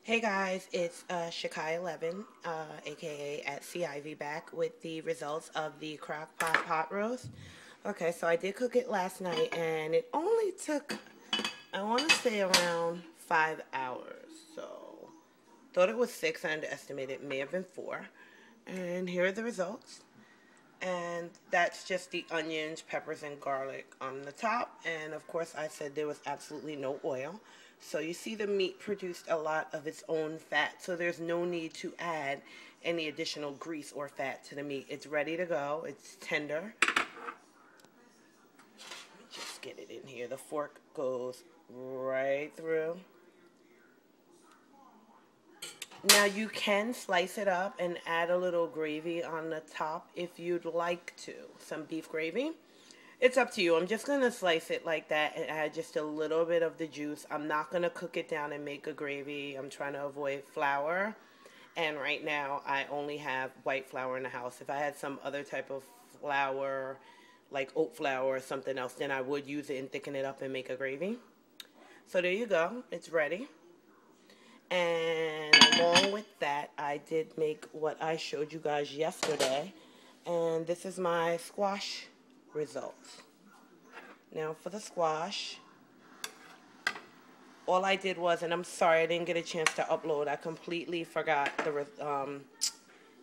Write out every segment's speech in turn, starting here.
Hey guys, it's Shakai11, aka at C Ivy, back with the results of the crock pot roast. Okay, so I did cook it last night and it only took, I want to say, around 5 hours. So, thought it was 6, I underestimated, it may have been 4. And here are the results. And that's just the onions, peppers, and garlic on the top. And of course, I said there was absolutely no oil. So you see the meat produced a lot of its own fat. So there's no need to add any additional grease or fat to the meat. It's ready to go. It's tender. Let me just get it in here. The fork goes right through. Now you can slice it up and add a little gravy on the top if you'd like to. Some beef gravy. It's up to you. I'm just going to slice it like that and add just a little bit of the juice. I'm not going to cook it down and make a gravy. I'm trying to avoid flour. And right now I only have white flour in the house. If I had some other type of flour, like oat flour or something else, then I would use it and thicken it up and make a gravy. So there you go. It's ready. And along with that, I did make what I showed you guys yesterday. And this is my squash results. Now for the squash, all I did was, and I'm sorry I didn't get a chance to upload. I completely forgot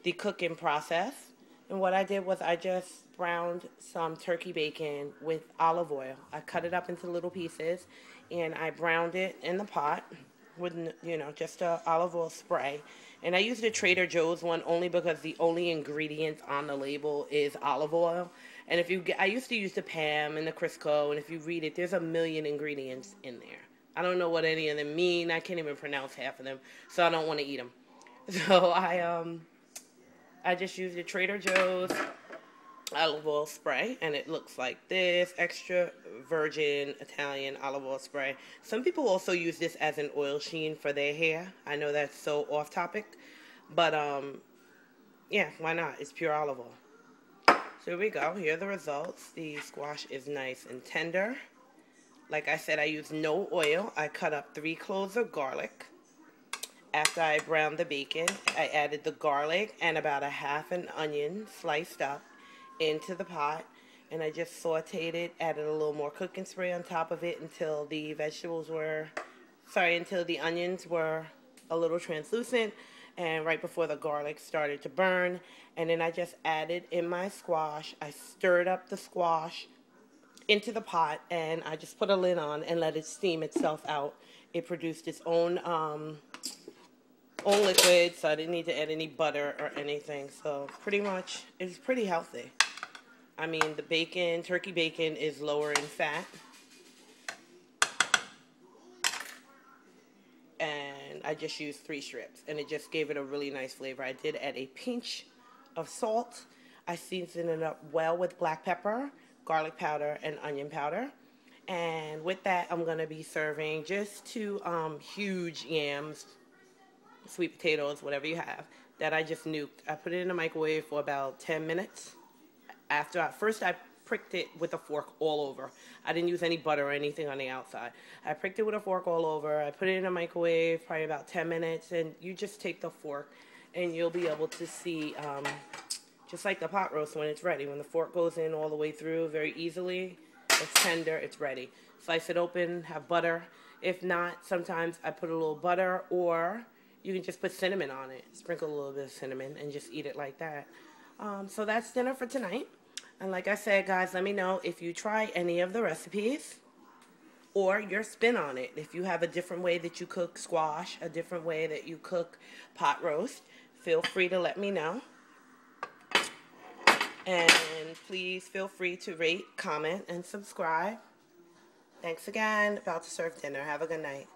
the cooking process. And what I did was I just browned some turkey bacon with olive oil. I cut it up into little pieces and I browned it in the pot with, just a olive oil spray. And I used the Trader Joe's one only because the only ingredient on the label is olive oil. And if you get, I used to use the Pam and the Crisco, and if you read it, there's a million ingredients in there. I don't know what any of them mean. I can't even pronounce half of them, so I don't want to eat them. So I just used the Trader Joe's olive oil spray, and it looks like this: extra virgin Italian olive oil spray. Some people also use this as an oil sheen for their hair. I know that's so off topic, but yeah, why not? It's pure olive oil. So here we go. Here are the results. The squash is nice and tender. Like I said, I used no oil. I cut up 3 cloves of garlic. After I browned the bacon, I added the garlic and about a half an onion sliced up into the pot, and I just sauteed it, added a little more cooking spray on top of it until the until the onions were a little translucent and right before the garlic started to burn. And then I just added in my squash. I stirred up the squash into the pot and I just put a lid on and let it steam itself out. It produced its own liquid, so I didn't need to add any butter or anything. So pretty much it's pretty healthy. I mean, the bacon, turkey bacon, is lower in fat. And I just used 3 strips, and it just gave it a really nice flavor. I did add a pinch of salt. I seasoned it up well with black pepper, garlic powder, and onion powder. And with that, I'm going to be serving just 2 huge yams, sweet potatoes, whatever you have, that I just nuked. I put it in the microwave for about 10 minutes. First I pricked it with a fork all over. I didn't use any butter or anything on the outside. I pricked it with a fork all over. I put it in the microwave probably about 10 minutes, and you just take the fork and you'll be able to see, just like the pot roast when it's ready. When the fork goes in all the way through very easily, it's tender, it's ready. Slice it open, have butter. If not, sometimes I put a little butter, or you can just put cinnamon on it. Sprinkle a little bit of cinnamon and just eat it like that. So that's dinner for tonight. And like I said, guys, let me know if you try any of the recipes or your spin on it. If you have a different way that you cook squash, a different way that you cook pot roast, feel free to let me know. And please feel free to rate, comment, and subscribe. Thanks again. About to serve dinner. Have a good night.